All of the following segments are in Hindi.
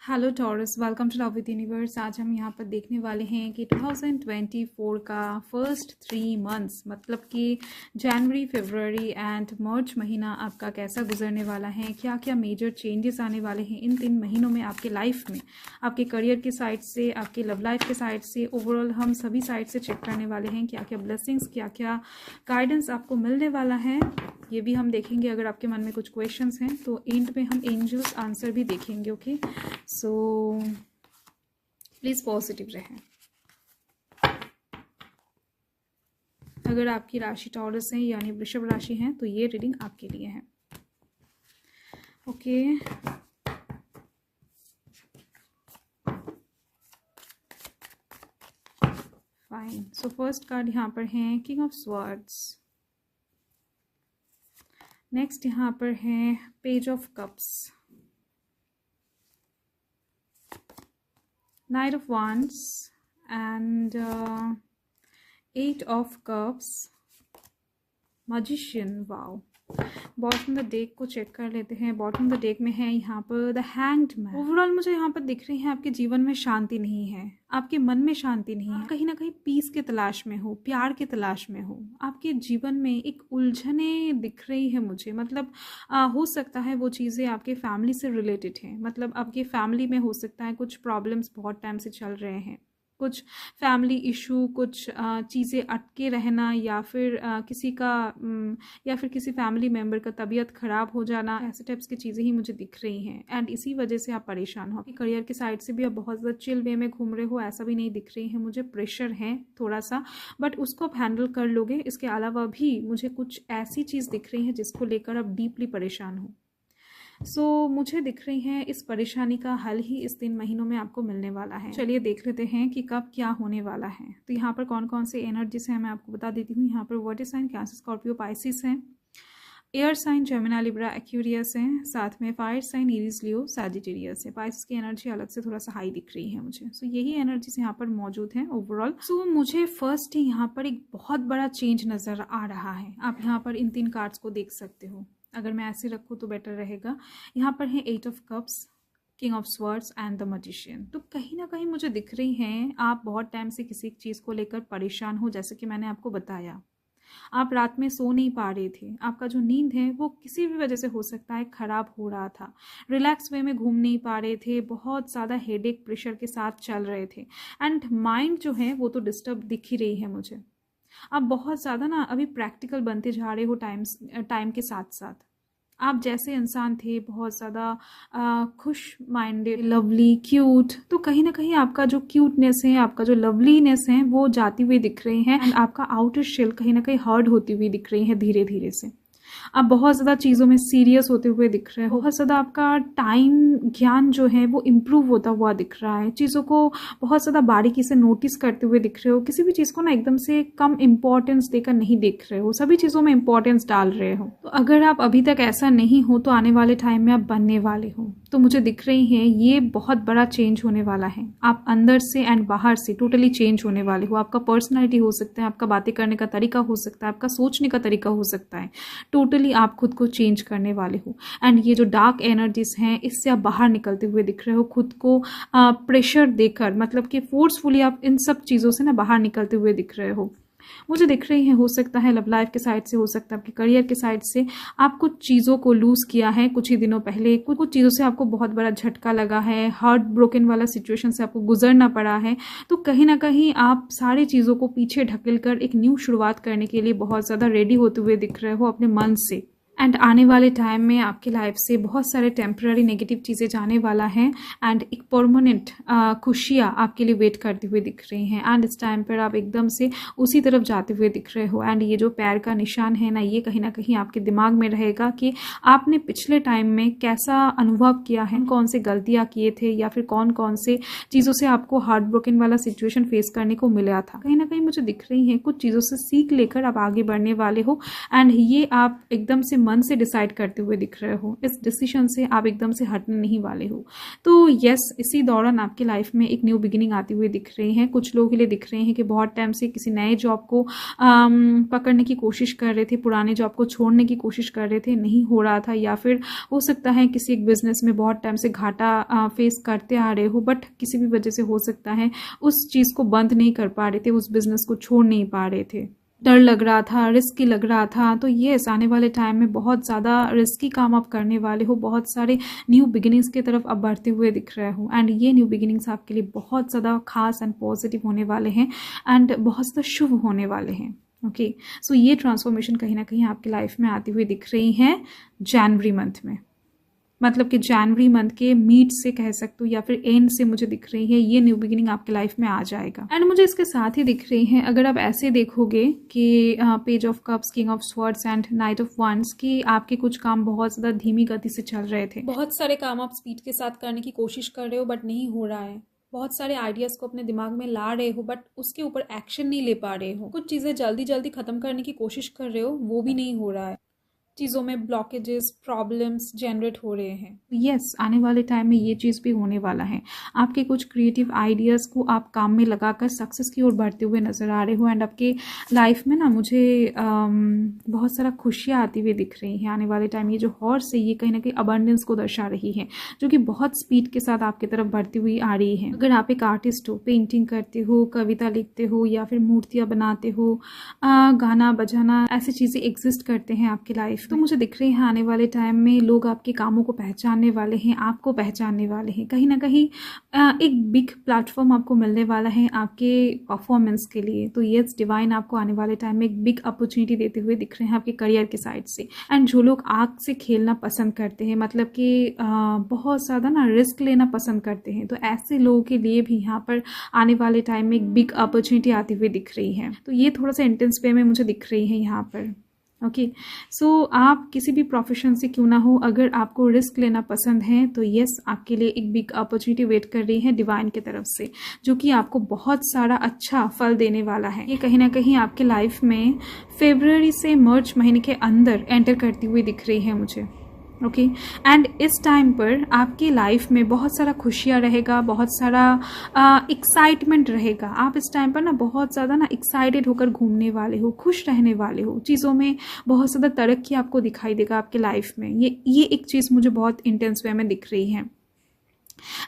Hello Taurus, welcome to love with universe. आज हम यहाँ पर देखने वाले हैं कि 2024 का फर्स्ट 3 मंथ्स मतलब कि जनवरी, फरवरी एंड मार्च महीना आपका कैसा गुजरने वाला है, क्या क्या मेजर चेंजेस आने वाले हैं इन 3 महीनों में आपके लाइफ में, आपके करियर के साइड से, आपके लव लाइफ के साइड से, ओवरऑल हम सभी साइड से चेक करने वाले हैं क्या क्या ब्लेसिंग्स, क्या क्या गाइडेंस आपको मिलने वाला है। ये भी हम देखेंगे। अगर आपके मन में कुछ क्वेश्चंस हैं तो एंड में हम एंजल्स आंसर भी देखेंगे। ओके, सो प्लीज़ पॉजिटिव रहें। अगर आपकी राशि टॉरस है यानी वृषभ राशि है तो ये रीडिंग आपके लिए है। Okay, fine. So first card यहाँ पर है किंग ऑफ स्वॉर्ड्स। नेक्स्ट यहाँ पर है page of cups, Knight of Wands and Eight of Cups, Magician। Wow, bottom the deck को चेक कर लेते हैं। बॉटम द डेक में है यहाँ पर द हैंग्ड मैन। ओवरऑल मुझे यहाँ पर दिख रही है आपके जीवन में शांति नहीं है, आपके मन में शांति नहीं है, कहीं ना कहीं पीस के तलाश में हो, प्यार के तलाश में हो। आपके जीवन में एक उलझने दिख रही है मुझे, मतलब हो सकता है वो चीज़ें आपके फैमिली से रिलेटेड हैं, मतलब आपके फैमिली में हो सकता है कुछ प्रॉब्लम्स बहुत टाइम से चल रहे हैं, कुछ फैमिली इशू, कुछ चीज़ें अटके रहना, या फिर किसी फैमिली मेम्बर का तबीयत ख़राब हो जाना, ऐसे टाइप्स की चीज़ें ही मुझे दिख रही हैं। एंड इसी वजह से आप परेशान हो। करियर के साइड से भी आप बहुत ज़्यादा चिल वे में घूम रहे हो, ऐसा भी नहीं दिख रही है मुझे। प्रेशर है थोड़ा सा, बट उसको आप हैंडल कर लोगे। इसके अलावा भी मुझे कुछ ऐसी चीज़ दिख रही है जिसको लेकर आप डीपली परेशान हो। मुझे दिख रही है इस परेशानी का हल ही इस 3 महीनों में आपको मिलने वाला है। चलिए देख लेते हैं कि कब क्या होने वाला है। तो यहाँ पर कौन कौन से एनर्जीज हैं मैं आपको बता देती हूँ। यहाँ पर water sign Cancer, Scorpio, Pisces हैं। Air sign Gemini, Libra, Aquarius है। साथ में fire sign Aries, Leo, Sagittarius है। पाइसिस की एनर्जी अलग से थोड़ा सा हाई दिख रही है मुझे। यही एनर्जीज यहाँ पर मौजूद हैं ओवरऑल। मुझे फर्स्ट ही यहाँ पर एक बहुत बड़ा चेंज नजर आ रहा है। आप यहाँ पर इन 3 कार्ड्स को देख सकते हो। अगर मैं ऐसे रखूँ तो बेटर रहेगा। यहाँ पर है 8 of cups, king of swords and the magician. तो कहीं ना कहीं मुझे दिख रही हैं आप बहुत टाइम से किसी चीज़ को लेकर परेशान हो। जैसे कि मैंने आपको बताया, आप रात में सो नहीं पा रहे थे, आपका जो नींद है वो किसी भी वजह से हो सकता है खराब हो रहा था, रिलैक्स वे में घूम नहीं पा रहे थे, बहुत ज़्यादा हेडेक प्रेशर के साथ चल रहे थे। एंड माइंड जो है वो तो डिस्टर्ब दिख ही रही है मुझे। आप बहुत ज़्यादा ना अभी प्रैक्टिकल बनते जा रहे हो टाइम के साथ साथ। आप जैसे इंसान थे बहुत ज़्यादा खुश माइंडेड, लवली, क्यूट, तो कहीं ना कहीं आपका जो क्यूटनेस है, आपका जो लवलीनेस है वो जाती हुई दिख रही है। एंड आपका आउटर शेल कहीं ना कहीं हर्ड होती हुई दिख रही है धीरे धीरे से। आप बहुत ज़्यादा चीज़ों में सीरियस होते हुए दिख रहे हो। बहुत ज़्यादा आपका टाइम ज्ञान जो है वो इम्प्रूव होता हुआ दिख रहा है। चीज़ों को बहुत ज़्यादा बारीकी से नोटिस करते हुए दिख रहे हो। किसी भी चीज़ को ना एकदम से कम इम्पोर्टेंस देकर नहीं देख रहे हो, सभी चीज़ों में इम्पोर्टेंस डाल रहे हो। तो अगर आप अभी तक ऐसा नहीं हो तो आने वाले टाइम में आप बनने वाले हो। तो मुझे दिख रही है ये बहुत बड़ा चेंज होने वाला है। आप अंदर से एंड बाहर से टोटली चेंज होने वाले हो। आपका पर्सनैलिटी हो सकता है, आपका बातें करने का तरीका हो सकता है, आपका सोचने का तरीका हो सकता है। टोटली आप खुद को चेंज करने वाले हो। एंड ये जो डार्क एनर्जीज हैं इससे आप बाहर निकलते हुए दिख रहे हो। खुद को प्रेशर देकर, मतलब कि फोर्सफुली आप इन सब चीज़ों से ना बाहर निकलते हुए दिख रहे हो। मुझे दिख रही है हो सकता है लव लाइफ के साइड से, हो सकता है आपके करियर के साइड से आप कुछ चीज़ों को लूज किया है कुछ ही दिनों पहले। कुछ चीज़ों से आपको बहुत बड़ा झटका लगा है, हार्ट ब्रोकन वाला सिचुएशन से आपको गुजरना पड़ा है। तो कहीं ना कहीं आप सारी चीज़ों को पीछे ढकेल कर एक न्यू शुरुआत करने के लिए बहुत ज़्यादा रेडी होते हुए दिख रहे हो अपने मन से। एंड आने वाले टाइम में आपकी लाइफ से बहुत सारे टेम्पररी नेगेटिव चीज़ें जाने वाला हैं। एंड एक परमानेंट खुशियाँ आपके लिए वेट करती हुई दिख रही हैं। एंड इस टाइम पर आप एकदम से उसी तरफ जाते हुए दिख रहे हो। एंड ये जो पैर का निशान है ना, ये कहीं ना कहीं आपके दिमाग में रहेगा कि आपने पिछले टाइम में कैसा अनुभव किया है, कौन से गलतियाँ किए थे, या फिर कौन कौन से चीज़ों से आपको हार्ट ब्रोकन वाला सिचुएशन फेस करने को मिला था। कहीं ना कहीं मुझे दिख रही है कुछ चीज़ों से सीख लेकर आप आगे बढ़ने वाले हो। एंड ये आप एकदम से मन से डिसाइड करते हुए दिख रहे हो। इस डिसीजन से आप एकदम से हटने नहीं वाले हो। तो यस, इसी दौरान आपकी लाइफ में एक न्यू बिगिनिंग आती हुई दिख रही है। कुछ लोगों के लिए दिख रहे हैं कि बहुत टाइम से किसी नए जॉब को पकड़ने की कोशिश कर रहे थे, पुराने जॉब को छोड़ने की कोशिश कर रहे थे, नहीं हो रहा था, या फिर हो सकता है किसी एक बिजनेस में बहुत टाइम से घाटा फेस करते आ रहे हो, बट किसी भी वजह से हो सकता है उस चीज़ को बंद नहीं कर पा रहे थे, उस बिजनेस को छोड़ नहीं पा रहे थे, डर लग रहा था, रिस्की लग रहा था। तो ये आने वाले टाइम में बहुत ज़्यादा रिस्की काम आप करने वाले हो, बहुत सारे न्यू बिगिनिंग्स की तरफ आप बढ़ते हुए दिख रहे हो। एंड ये न्यू बिगिनिंग्स आपके लिए बहुत ज़्यादा खास एंड पॉजिटिव होने वाले हैं एंड बहुत ज़्यादा शुभ होने वाले हैं। ओके, सो ये ट्रांसफॉर्मेशन कहीं ना कहीं आपकी लाइफ में आती हुई दिख रही है जनवरी मंथ में, मतलब कि जनवरी मंथ के मिड से कह सकते हो या फिर एंड से मुझे दिख रही है ये न्यू बिगिनिंग आपके लाइफ में आ जाएगा। एंड मुझे इसके साथ ही दिख रही है, अगर आप ऐसे देखोगे कि page of cups, king of swords and knight of wands, कि आपके कुछ काम बहुत ज़्यादा धीमी गति से चल रहे थे, बहुत सारे काम आप स्पीड के साथ करने की कोशिश कर रहे हो बट नहीं हो रहा है, बहुत सारे आइडियाज़ को अपने दिमाग में ला रहे हो बट उसके ऊपर एक्शन नहीं ले पा रहे हो, कुछ चीज़ें जल्दी जल्दी खत्म करने की कोशिश कर रहे हो, वो भी नहीं हो रहा है, चीज़ों में ब्लॉकेजेस, प्रॉब्लम्स जनरेट हो रहे हैं। यस, आने वाले टाइम में ये चीज़ भी होने वाला है। आपके कुछ क्रिएटिव आइडियाज़ को आप काम में लगाकर सक्सेस की ओर बढ़ते हुए नज़र आ रहे हो एंड आपके लाइफ में ना मुझे बहुत सारा खुशियाँ आती हुई दिख रही हैं। आने वाले टाइम ये जो हॉर्स है ये कहीं ना कहीं अबंडेंस को दर्शा रही है, जो कि बहुत स्पीड के साथ आपकी तरफ बढ़ती हुई आ रही है। अगर आप एक आर्टिस्ट हो, पेंटिंग करते हो, कविता लिखते हो या फिर मूर्तियाँ बनाते हो, गाना बजाना, ऐसी चीज़ें एग्जिस्ट करते हैं आपकी लाइफ, तो मुझे दिख रही है आने वाले टाइम में लोग आपके कामों को पहचानने वाले हैं, आपको पहचानने वाले हैं। कहीं ना कहीं एक बिग प्लेटफॉर्म आपको मिलने वाला है आपके परफॉर्मेंस के लिए। तो यस, डिवाइन आपको आने वाले टाइम में एक बिग अपॉर्चुनिटी देते हुए दिख रहे हैं आपके करियर के साइड से। एंड जो लोग आग से खेलना पसंद करते हैं, मतलब कि बहुत ज़्यादा ना रिस्क लेना पसंद करते हैं, तो ऐसे लोगों के लिए भी यहाँ पर आने वाले टाइम में एक बिग अपॉर्चुनिटी आती हुई दिख रही है। तो ये थोड़ा सा इंटेंस वे में मुझे दिख रही है यहाँ पर। ओके, सो आप किसी भी प्रोफेशन से क्यों ना हो, अगर आपको रिस्क लेना पसंद है तो यस, आपके लिए एक बिग अपॉर्चुनिटी वेट कर रही है डिवाइन की तरफ से, जो कि आपको बहुत सारा अच्छा फल देने वाला है। ये कहीं ना कहीं आपके लाइफ में फरवरी से मार्च महीने के अंदर एंटर करती हुई दिख रही है मुझे। ओके, एंड इस टाइम पर आपकी लाइफ में बहुत सारा खुशियाँ रहेगा, बहुत सारा एक्साइटमेंट रहेगा। आप इस टाइम पर ना बहुत ज़्यादा ना एक्साइटेड होकर घूमने वाले हो, खुश रहने वाले हो, चीज़ों में बहुत ज़्यादा तरक्की आपको दिखाई देगा आपके लाइफ में। ये एक चीज़ मुझे बहुत इंटेंस वे में दिख रही है।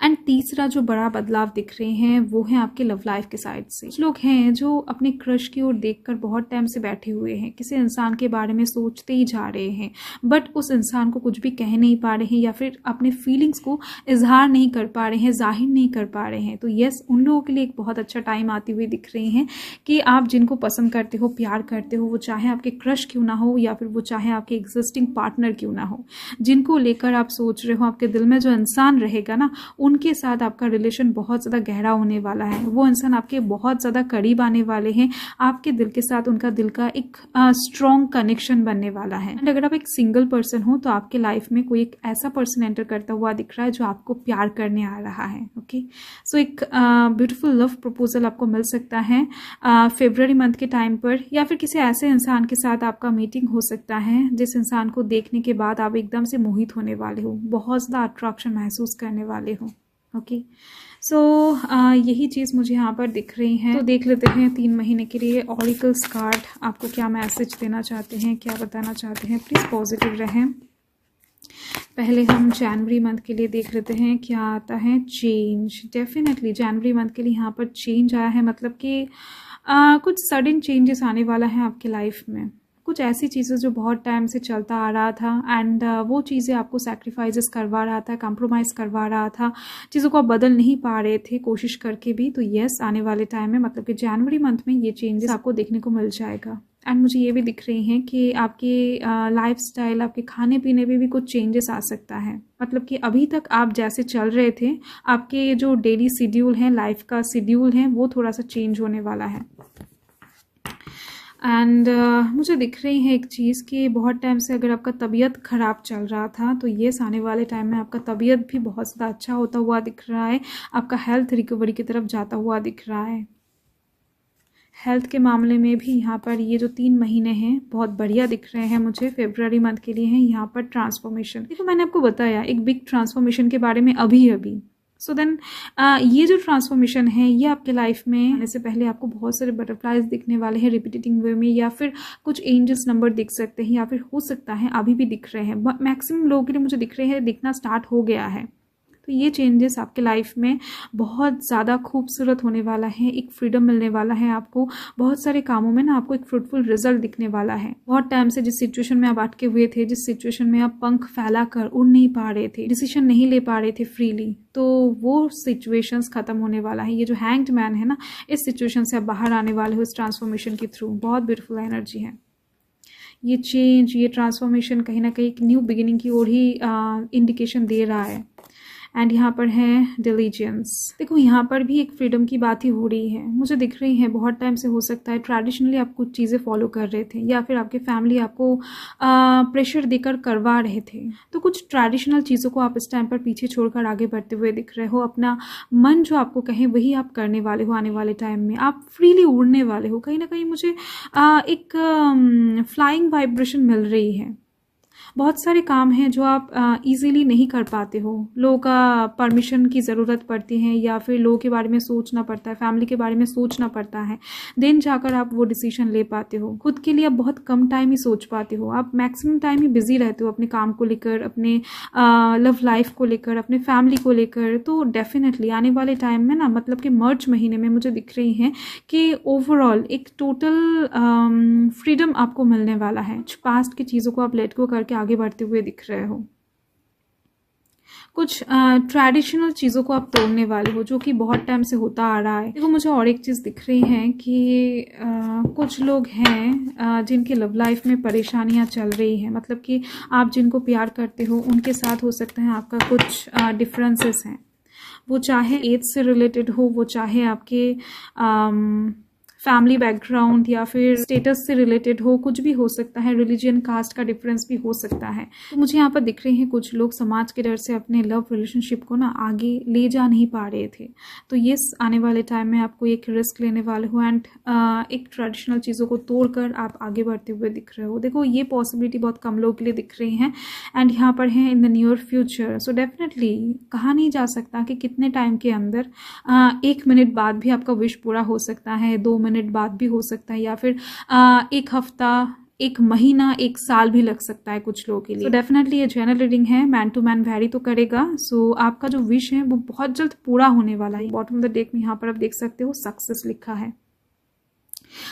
एंड तीसरा जो बड़ा बदलाव दिख रहे हैं वो है आपके लव लाइफ के साइड से। कुछ लोग हैं जो अपने क्रश की ओर देखकर बहुत टाइम से बैठे हुए हैं, किसी इंसान के बारे में सोचते ही जा रहे हैं बट उस इंसान को कुछ भी कह नहीं पा रहे हैं या फिर अपने फीलिंग्स को इजहार नहीं कर पा रहे हैं, जाहिर नहीं कर पा रहे हैं। तो यस, उन लोगों के लिए एक बहुत अच्छा टाइम आती हुई दिख रही है कि आप जिनको पसंद करते हो, प्यार करते हो, वो चाहे आपके क्रश क्यों ना हो या फिर वो चाहे आपके एग्जिस्टिंग पार्टनर क्यों ना हो, जिनको लेकर आप सोच रहे हो, आपके दिल में जो इंसान रहेगा ना, उनके साथ आपका रिलेशन बहुत ज़्यादा गहरा होने वाला है। वो इंसान आपके बहुत ज़्यादा करीब आने वाले हैं, आपके दिल के साथ उनका दिल का एक स्ट्रॉन्ग कनेक्शन बनने वाला है। एंड अगर आप एक सिंगल पर्सन हो तो आपके लाइफ में कोई एक ऐसा पर्सन एंटर करता हुआ दिख रहा है जो आपको प्यार करने आ रहा है। ओके, सो एक ब्यूटीफुल लव प्रपोजल आपको मिल सकता है फरवरी मंथ के टाइम पर, या फिर किसी ऐसे इंसान के साथ आपका मीटिंग हो सकता है जिस इंसान को देखने के बाद आप एकदम से मोहित होने वाले हो, बहुत ज़्यादा अट्रैक्शन महसूस करने वाले हो। ओके, सो यही चीज़ मुझे यहाँ पर दिख रही है। तो देख लेते हैं 3 महीने के लिए ऑरिकल्स कार्ड आपको क्या मैसेज देना चाहते हैं, क्या बताना चाहते हैं। प्लीज़ पॉजिटिव रहें। पहले हम जनवरी मंथ के लिए देख लेते हैं क्या आता है। चेंज, डेफिनेटली जनवरी मंथ के लिए यहाँ पर चेंज आया है, मतलब कि कुछ सडन चेंजेस आने वाला है आपके लाइफ में। कुछ ऐसी चीज़ें जो बहुत टाइम से चलता आ रहा था एंड वो चीज़ें आपको सैक्रिफाइसेस करवा रहा था, कंप्रोमाइज़ करवा रहा था, चीज़ों को आप बदल नहीं पा रहे थे कोशिश करके भी। तो यस, आने वाले टाइम में मतलब कि जनवरी मंथ में ये चेंजेस आपको देखने को मिल जाएगा। एंड मुझे ये भी दिख रही हैं कि आपकी लाइफस्टाइल, आपके खाने पीने में भी कुछ चेंजेस आ सकता है। मतलब कि अभी तक आप जैसे चल रहे थे, आपके जो डेली शेड्यूल है, लाइफ का शेड्यूल है, वो थोड़ा सा चेंज होने वाला है। एंड मुझे दिख रही है एक चीज़ कि बहुत टाइम से अगर आपका तबीयत ख़राब चल रहा था तो ये आने वाले टाइम में आपका तबीयत भी बहुत ज़्यादा अच्छा होता हुआ दिख रहा है, आपका हेल्थ रिकवरी की तरफ जाता हुआ दिख रहा है। हेल्थ के मामले में भी यहाँ पर ये जो 3 महीने हैं बहुत बढ़िया दिख रहे हैं मुझे। फेब्रुअरी मंथ के लिए हैं यहाँ पर ट्रांसफॉर्मेशन। देखो मैंने आपको बताया एक बिग ट्रांसफॉर्मेशन के बारे में अभी सो देन ये जो ट्रांसफॉर्मेशन है ये आपके लाइफ में आने से पहले आपको बहुत सारे बटरफ्लाइज दिखने वाले हैं रिपीटिंग वे में, या फिर कुछ एंजल्स नंबर दिख सकते हैं, या फिर हो सकता है अभी भी दिख रहे हैं। मैक्सिमम लोगों के लिए मुझे दिख रहे हैं, दिखना स्टार्ट हो गया है। तो ये चेंजेस आपके लाइफ में बहुत ज़्यादा खूबसूरत होने वाला है। एक फ्रीडम मिलने वाला है आपको, बहुत सारे कामों में ना आपको एक फ्रूटफुल रिजल्ट दिखने वाला है। बहुत टाइम से जिस सिचुएशन में आप अटके हुए थे, जिस सिचुएशन में आप पंख फैला कर उड़ नहीं पा रहे थे, डिसीजन नहीं ले पा रहे थे फ्रीली, तो वो सिचुएशंस खत्म होने वाला है। ये जो हैंग्ड मैन है ना, इस सिचुएशन से आप बाहर आने वाले हो इस ट्रांसफॉर्मेशन के थ्रू। बहुत ब्यूटीफुल एनर्जी है। ये चेंज, ये ट्रांसफॉर्मेशन कहीं ना कहीं एक न्यू बिगिनिंग की ओर ही इंडिकेशन दे रहा है। एंड यहाँ पर है डिलीजेंस। देखो यहाँ पर भी एक फ्रीडम की बात ही हो रही है, मुझे दिख रही है। बहुत टाइम से हो सकता है ट्रेडिशनली आप कुछ चीज़ें फॉलो कर रहे थे, या फिर आपके फैमिली आपको प्रेशर देकर करवा रहे थे, तो कुछ ट्रेडिशनल चीज़ों को आप इस टाइम पर पीछे छोड़कर आगे बढ़ते हुए दिख रहे हो। अपना मन जो आपको कहे वही आप करने वाले हो। आने वाले टाइम में आप फ्रीली उड़ने वाले हो। कहीं ना कहीं मुझे एक फ्लाइंग वाइब्रेशन मिल रही है। बहुत सारे काम हैं जो आप इजीली नहीं कर पाते हो, लोगों का परमिशन की ज़रूरत पड़ती है, या फिर लोगों के बारे में सोचना पड़ता है, फैमिली के बारे में सोचना पड़ता है, देन जाकर आप वो डिसीजन ले पाते हो। खुद के लिए आप बहुत कम टाइम ही सोच पाते हो, आप मैक्सिमम टाइम ही बिजी रहते हो अपने काम को लेकर, अपने लव लाइफ को लेकर, अपने फैमिली को लेकर। तो डेफिनेटली आने वाले टाइम में ना, मतलब कि मार्च महीने में मुझे दिख रही है कि ओवरऑल एक टोटल फ्रीडम आपको मिलने वाला है। कुछ पास्ट की चीज़ों को आप लेट गो करके आगे बढ़ते हुए दिख रहे हो। कुछ ट्रेडिशनल चीज़ों को आप तोड़ने वाले हो, जो कि बहुत टाइम से होता आ रहा है। देखो मुझे और एक चीज़ दिख रही है कि कुछ लोग हैं जिनके लव लाइफ में परेशानियां चल रही हैं, मतलब कि आप जिनको प्यार करते हो उनके साथ हो सकता है आपका कुछ डिफरेंसेस हैं। वो चाहे एज से रिलेटेड हो, वो चाहे आपके फैमिली बैकग्राउंड या फिर स्टेटस से रिलेटेड हो, कुछ भी हो सकता है। रिलीजन, कास्ट का डिफरेंस भी हो सकता है। तो मुझे यहाँ पर दिख रहे हैं कुछ लोग समाज के डर से अपने लव रिलेशनशिप को ना आगे ले जा नहीं पा रहे थे। तो ये आने वाले टाइम में आपको एक रिस्क लेने वाले हो, एंड एक ट्रेडिशनल चीज़ों को तोड़कर आप आगे बढ़ते हुए दिख रहे हो। देखो ये पॉसिबिलिटी बहुत कम लोगों के लिए दिख रही है, एंड यहाँ पर है in the near future. So definitely कहा नहीं जा सकता कि कितने टाइम के अंदर 1 मिनट बाद भी आपका विश पूरा हो सकता है, 2 मिनट बाद भी हो सकता है, या फिर 1 हफ्ता, 1 महीना, 1 साल भी लग सकता है कुछ लोगों के लिए। डेफिनेटली ये जनरल रीडिंग है, मैन टू मैन वैरी तो करेगा। सो आपका जो विश है वो बहुत जल्द पूरा होने वाला है। बॉटम ऑफ द डेक में यहाँ पर आप देख सकते हो सक्सेस लिखा है।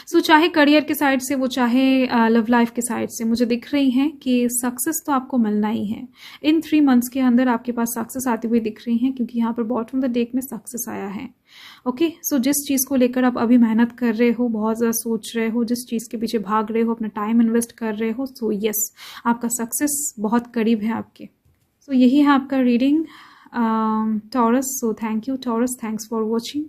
सो चाहे करियर के साइड से, वो चाहे लव लाइफ के साइड से, मुझे दिख रही है कि सक्सेस तो आपको मिलना ही है। इन 3 मंथ्स के अंदर आपके पास सक्सेस आती हुई दिख रही है, क्योंकि यहाँ पर बॉटम ऑफ द डेक में सक्सेस आया है। ओके, सो जिस चीज़ को लेकर आप अभी मेहनत कर रहे हो, बहुत ज़्यादा सोच रहे हो, जिस चीज़ के पीछे भाग रहे हो, अपना टाइम इन्वेस्ट कर रहे हो, सो यस, आपका सक्सेस बहुत करीब है आपके। सो यही है आपका reading taurus. So thank you taurus, thanks for watching.